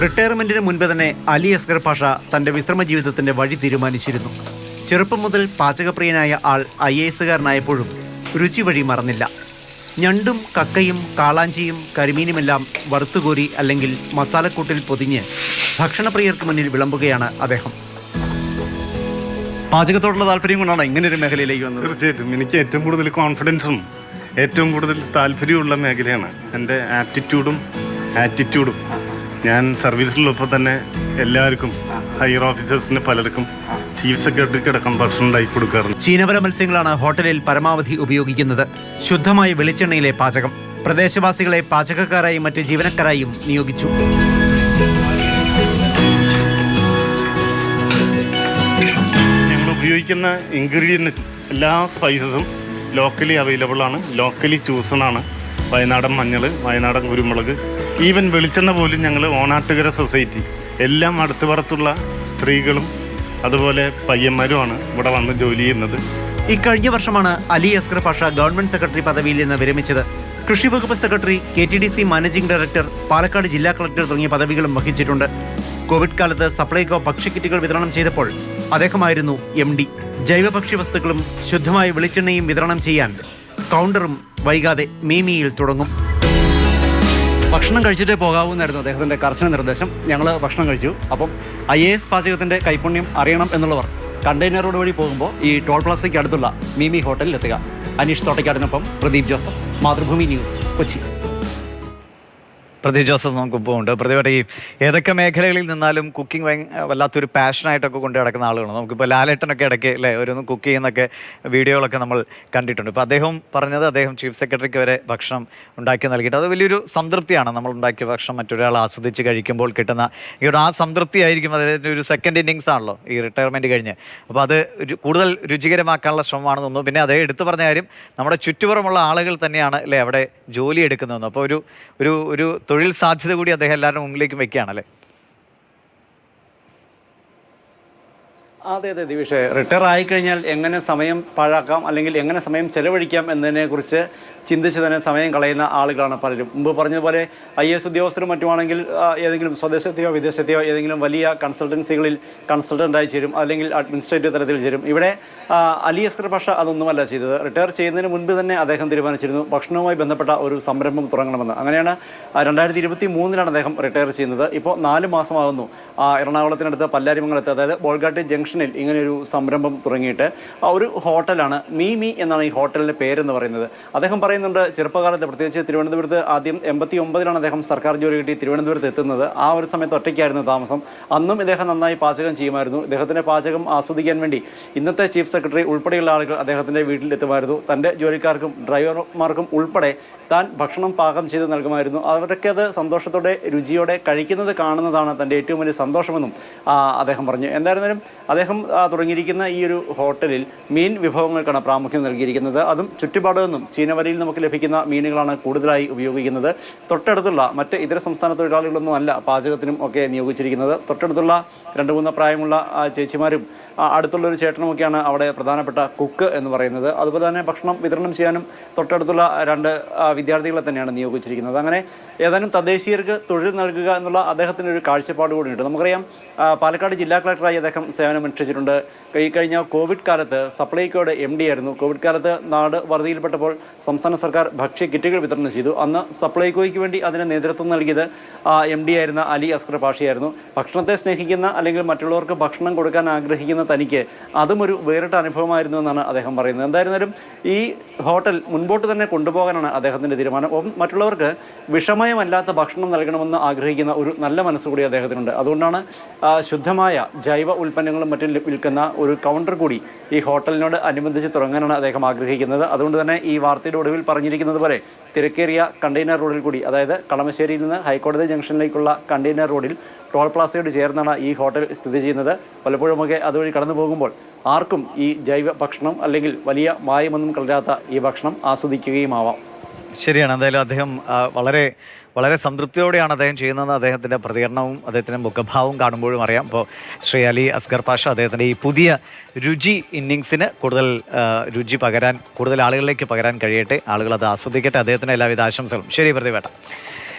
റിട്ടയർമെന്റിന് മുൻപ് തന്നെ അലി അസ്ഗർ പാഷ തന്റെ വിശ്രമ ജീവിതത്തിന്റെ വഴി തീരുമാനിച്ചിരുന്നു. ചെറുപ്പം മുതൽ പാചകപ്രിയനായ ആൾ IAS-കാരനായപ്പോഴും രുചി വഴി മറന്നില്ല. ഞണ്ടും കക്കയും കാളാഞ്ചിയും കരിമീനുമെല്ലാം വറുത്തുകോരി അല്ലെങ്കിൽ മസാലക്കൂട്ടിൽ പൊതിഞ്ഞ് ഭക്ഷണപ്രിയർക്ക് മുന്നിൽ വിളമ്പുകയാണ് അദ്ദേഹം. പാചകത്തോടുള്ള താല്പര്യം കൊണ്ടാണ് ഇങ്ങനൊരു മേഖലയിലേക്ക് വന്നത്? തീർച്ചയായിട്ടും എനിക്ക് ഏറ്റവും കൂടുതൽ കോൺഫിഡൻസും ഏറ്റവും കൂടുതൽ താല്പര്യമുള്ള മേഖലയാണ്. എൻ്റെ ആറ്റിറ്റ്യൂഡും ഞാൻ സർവീസിലുള്ളപ്പോൾ തന്നെ എല്ലാവർക്കും ഹയർ ഓഫീസേഴ്സിന് പലർക്കും ചീഫ് സെക്രട്ടറിക്ക് അടക്കം ഭക്ഷണം ഉണ്ടാക്കി കൊടുക്കാറുണ്ട്. ചീനവല മത്സ്യങ്ങളാണ് ഹോട്ടലിൽ പരമാവധി ഉപയോഗിക്കുന്നത്. ശുദ്ധമായ വെളിച്ചെണ്ണയിലെ പാചകം. പ്രദേശവാസികളെ പാചകക്കാരായും മറ്റ് ജീവനക്കാരായും നിയോഗിച്ചു. ഞങ്ങൾ ഉപയോഗിക്കുന്ന ഇൻഗ്രീഡിയൻറ്റ് എല്ലാ സ്പൈസസും ലോക്കലി അവൈലബിൾ ആണ്, ലോക്കലി ചൂസണാണ്. വയനാടൻ മഞ്ഞൾ, വയനാടൻ കുരുമുളക്, ഈവൻ വെളിച്ചെണ്ണ പോലും ഞങ്ങൾ ഓണാട്ടുകര സൊസൈറ്റി എല്ലാം അടുത്തുപുറത്തുള്ള സ്ത്രീകളും അതുപോലെ പയ്യന്മാരുമാണ് ഇവിടെ വന്ന് ജോലി ചെയ്യുന്നത്. ഇക്കഴിഞ്ഞ വർഷമാണ് അലി അസ്ഗർ പാഷ ഗവൺമെന്റ് സെക്രട്ടറി പദവിയിൽ നിന്ന് വിരമിച്ചത്. കൃഷി വകുപ്പ് secretary, KTDC managing director, Palakkad ജില്ലാ കളക്ടർ തുടങ്ങിയ പദവികളും വഹിച്ചിട്ടുണ്ട്. കോവിഡ് കാലത്ത് സപ്ലൈകോ ഭക്ഷ്യക്കിറ്റുകൾ വിതരണം ചെയ്തപ്പോൾ അദ്ദേഹമായിരുന്നു MD. ജൈവ ഭക്ഷ്യവസ്തുക്കളും ശുദ്ധമായ വെളിച്ചെണ്ണയും വിതരണം ചെയ്യാൻ കൗണ്ടറും വൈകാതെ മീമിയിൽ തുടങ്ങും. ഭക്ഷണം കഴിച്ചിട്ടേ പോകാവൂന്നായിരുന്നു അദ്ദേഹത്തിൻ്റെ കർശന നിർദ്ദേശം. ഞങ്ങൾ ഭക്ഷണം കഴിച്ചു. അപ്പം IAS പാചകത്തിൻ്റെ കൈപുണ്യം അറിയണം എന്നുള്ളവർ കണ്ടെയ്നർ റോഡ് വഴി പോകുമ്പോൾ ഈ ടോൾ പ്ലാസയ്ക്ക് അടുത്തുള്ള മീമി ഹോട്ടലിൽ എത്തുക. അനീഷ് തോട്ടയ്ക്കാടിനൊപ്പം പ്രദീപ് ജോസഫ്, മാതൃഭൂമി ന്യൂസ്, കൊച്ചി. പ്രദീപ് ജോസഫ് നമുക്കിപ്പോൾ ഉണ്ട്. പ്രതിപക്ഷ ഈ ഏതൊക്കെ മേഖലകളിൽ നിന്നാലും കുക്കിംഗ് വല്ലാത്തൊരു പാഷനായിട്ടൊക്കെ കൊണ്ട് നടക്കുന്ന ആളുകളാണ്. നമുക്കിപ്പോൾ ലാലേട്ടനൊക്കെ ഇടയ്ക്ക് അല്ലേ ഓരോന്ന് കുക്ക് ചെയ്യുന്നൊക്കെ വീഡിയോകളൊക്കെ നമ്മൾ കണ്ടിട്ടുണ്ട്. ഇപ്പോൾ അദ്ദേഹം പറഞ്ഞത് അദ്ദേഹം ചീഫ് സെക്രട്ടറിക്ക് വരെ ഭക്ഷണം ഉണ്ടാക്കി നൽകിയിട്ട് അത് വലിയൊരു സംതൃപ്തിയാണ്. നമ്മൾ ഉണ്ടാക്കിയ ഭക്ഷണം മറ്റൊരാൾ ആസ്വദിച്ച് കഴിക്കുമ്പോൾ കിട്ടുന്ന ഈ ഒരു സംതൃപ്തി ആയിരിക്കും അദ്ദേഹത്തിൻ്റെ ഒരു സെക്കൻഡ് ഇന്നിങ്സ് ആണല്ലോ ഈ റിട്ടയർമെൻറ്റ് കഴിഞ്ഞ്. അപ്പോൾ അത് കൂടുതൽ രുചികരമാക്കാനുള്ള ശ്രമമാണെന്ന് തോന്നുന്നു. പിന്നെ അതേ എടുത്തു പറഞ്ഞ കാര്യം നമ്മുടെ ചുറ്റുപുറമുള്ള ആളുകൾ തന്നെയാണ് അല്ലേ അവിടെ ജോലി എടുക്കുന്നതെന്ന്. അപ്പോൾ ഒരു തൊഴിൽ സാധ്യത കൂടി അദ്ദേഹം എല്ലാവരുടെ മുമ്പിലേക്കും വെക്കുകയാണല്ലേ? അതെ ദിവിഷേ, റിട്ടയർ ആയിക്കഴിഞ്ഞാൽ എങ്ങനെ സമയം പാഴാക്കാം അല്ലെങ്കിൽ എങ്ങനെ സമയം ചെലവഴിക്കാം എന്നതിനെക്കുറിച്ച് ചിന്തിച്ച് തന്നെ സമയം കളയുന്ന ആളുകളാണ് പലരും. മുമ്പ് പറഞ്ഞതുപോലെ IAS ഉദ്യോഗസ്ഥരും മറ്റുമാണെങ്കിൽ ഏതെങ്കിലും സ്വദേശത്തെയോ വിദേശത്തെയോ ഏതെങ്കിലും വലിയ കൺസൾട്ടൻസികളിൽ കൺസൾട്ടൻ്റായി ചേരും, അല്ലെങ്കിൽ അഡ്മിനിസ്ട്രേറ്റീവ് തലത്തിൽ ചേരും. ഇവിടെ അലി അസ്ഗർ പാഷ അതൊന്നുമല്ല ചെയ്തത്. റിട്ടയർ ചെയ്യുന്നതിന് മുൻപ് തന്നെ അദ്ദേഹം തീരുമാനിച്ചിരുന്നു ഭക്ഷണവുമായി ബന്ധപ്പെട്ട ഒരു സംരംഭം തുടങ്ങണമെന്ന്. അങ്ങനെയാണ് 2023 അദ്ദേഹം റിട്ടയർ ചെയ്യുന്നത്. ഇപ്പോൾ 4 മാസമാകുന്നു എറണാകുളത്തിനടുത്ത് പല്ലാരിമംഗലത്ത്, അതായത് ബോൾഗാട്ടി ജംഗ്ഷനിൽ ഇങ്ങനെയൊരു സംരംഭം തുടങ്ങിയിട്ട്. ഒരു ഹോട്ടലാണ് മീമി എന്നാണ് ഈ ഹോട്ടലിൻ്റെ പേരെന്ന് പറയുന്നത്. അദ്ദേഹം പറയുന്നുണ്ട് ചെറുപ്പകാലത്ത്, പ്രത്യേകിച്ച് തിരുവനന്തപുരത്ത് ആദ്യം 89 അദ്ദേഹം സർക്കാർ ജോലി കിട്ടി തിരുവനന്തപുരത്ത് എത്തുന്നത്. ആ ഒരു സമയത്ത് ഒറ്റയ്ക്കായിരുന്നു താമസം. അന്നും ഇദ്ദേഹം നന്നായി പാചകം ചെയ്യുമായിരുന്നു. ഇദ്ദേഹത്തിൻ്റെ പാചകം ആസ്വദിക്കാൻ വേണ്ടി ഇന്നത്തെ ചീഫ് സെക്രട്ടറി ഉൾപ്പെടെയുള്ള ആളുകൾ അദ്ദേഹത്തിൻ്റെ വീട്ടിലെത്തുമായിരുന്നു. തൻ്റെ ജോലിക്കാർക്കും ഡ്രൈവർമാർക്കും ഉൾപ്പെടെ താൻ ഭക്ഷണം പാകം ചെയ്ത് നൽകുമായിരുന്നു. അവരൊക്കെ അത് സന്തോഷത്തോടെ രുചിയോടെ കഴിക്കുന്നത് കാണുന്നതാണ് തൻ്റെ ഏറ്റവും വലിയ സന്തോഷമെന്നും അദ്ദേഹം പറഞ്ഞു. എന്തായിരുന്നാലും അദ്ദേഹം തുടങ്ങിയിരിക്കുന്ന ഈ ഒരു ഹോട്ടലിൽ മീൻ വിഭവങ്ങൾക്കാണ് പ്രാമുഖ്യം നൽകിയിരിക്കുന്നത്. അതും ചുറ്റുപാടിൽ നിന്നും ചീനവലയിൽ നമുക്ക് ലഭിക്കുന്ന മീനുകളാണ് കൂടുതലായി ഉപയോഗിക്കുന്നത്. തൊട്ടടുത്തുള്ള മറ്റ് ഇതര സംസ്ഥാന തൊഴിലാളികളൊന്നും അല്ല പാചകത്തിനും ഒക്കെ നിയോഗിച്ചിരിക്കുന്നത്. തൊട്ടടുത്തുള്ള 2-3 പ്രായമുള്ള ചേച്ചിമാരും അടുത്തുള്ളൊരു ചേട്ടനുമൊക്കെയാണ് അവിടെ പ്രധാനപ്പെട്ട കുക്ക് എന്ന് പറയുന്നത്. അതുപോലെ തന്നെ ഭക്ഷണം വിതരണം ചെയ്യാനും തൊട്ടടുത്തുള്ള 2 വിദ്യാർത്ഥികളെ തന്നെയാണ് നിയോഗിച്ചിരിക്കുന്നത്. അങ്ങനെ ഏതാനും തദ്ദേശീയർക്ക് തൊഴിൽ നൽകുക എന്നുള്ള അദ്ദേഹത്തിൻ്റെ ഒരു കാഴ്ചപ്പാട് കൂടിയുണ്ട്. നമുക്കറിയാം പാലക്കാട് ജില്ലാ കളക്ടറായി അദ്ദേഹം സേവനമനുഷ്ഠിച്ചിട്ടുണ്ട്. ഈ കഴിഞ്ഞ കോവിഡ് കാലത്ത് സപ്ലൈകോയുടെ MD ആയിരുന്നു. കോവിഡ് കാലത്ത് നാട് വറുതിയിൽപ്പെട്ടപ്പോൾ സംസ്ഥാന സർക്കാർ ഭക്ഷ്യ കിറ്റുകൾ വിതരണം ചെയ്തു. അന്ന് സപ്ലൈകോയ്ക്ക് വേണ്ടി അതിന് നേതൃത്വം നൽകിയത് MD ആയിരുന്ന അലി അസ്ഗർ പാഷയായിരുന്നു. ഭക്ഷണത്തെ സ്നേഹിക്കുന്ന അല്ലെങ്കിൽ മറ്റുള്ളവർക്ക് ഭക്ഷണം കൊടുക്കാൻ ആഗ്രഹിക്കുന്ന തനിക്ക് അതും ഒരു വേറിട്ട അനുഭവമായിരുന്നു എന്നാണ് അദ്ദേഹം പറയുന്നത്. എന്തായിരുന്നാലും ഈ ഹോട്ടൽ മുൻപോട്ട് തന്നെ കൊണ്ടുപോകാനാണ് അദ്ദേഹത്തിൻ്റെ തീരുമാനം. മറ്റുള്ളവർക്ക് വിഷമയമല്ലാത്ത ഭക്ഷണം നൽകണമെന്ന് ആഗ്രഹിക്കുന്ന ഒരു നല്ല മനസ്സുകൂടി അദ്ദേഹത്തിനുണ്ട്. അതുകൊണ്ടാണ് ശുദ്ധമായ ജൈവ ഉൽപ്പന്നങ്ങളും മറ്റും വിൽക്കുന്ന ഒരു കൗണ്ടർ കൂടി ഈ ഹോട്ടലിനോട് അനുബന്ധിച്ച് തുടങ്ങാനാണ് അദ്ദേഹം ആഗ്രഹിക്കുന്നത്. അതുകൊണ്ട് തന്നെ ഈ വാർത്തയുടെ ഒടുവിൽ പറഞ്ഞിരിക്കുന്നത് പോലെ തിരക്കേറിയ കണ്ടെയ്നർ റോഡിൽ കൂടി, അതായത് കളമശ്ശേരിയിൽ നിന്ന് ഹൈക്കോടതി ജംഗ്ഷനിലേക്കുള്ള കണ്ടെയ്നർ റോഡിൽ ടോൾ പ്ലാസയോട് ചേർന്നാണ് ഈ ഹോട്ടൽ സ്ഥിതി ചെയ്യുന്നത്. പലപ്പോഴുമൊക്കെ അതുവഴി കടന്നു പോകുമ്പോൾ ആർക്കും ഈ ജൈവ ഭക്ഷണം അല്ലെങ്കിൽ വലിയ മായമൊന്നും കലരാത്ത ഈ ഭക്ഷണം ആസ്വദിക്കുകയുമാവാം. ശരിയാണ്. എന്തായാലും അദ്ദേഹം വളരെ സംതൃപ്തിയോടെയാണ് അദ്ദേഹം ചെയ്യുന്നത്. അദ്ദേഹത്തിൻ്റെ പ്രതികരണവും അദ്ദേഹത്തിൻ്റെ മുഖഭാവവും കാണുമ്പോഴും അറിയാം. അപ്പോൾ ശ്രീ അലി അസ്ഗർ പാഷ അദ്ദേഹത്തിൻ്റെ ഈ പുതിയ രുചി ഇന്നിങ്സിന് കൂടുതൽ രുചി പകരാൻ, കൂടുതൽ ആളുകളിലേക്ക് പകരാൻ കഴിയട്ടെ, ആളുകൾ അത് ആസ്വദിക്കട്ടെ. അദ്ദേഹത്തിൻ്റെ എല്ലാവിധ ആശംസകളും. ശരി പ്രതിവേട്ട.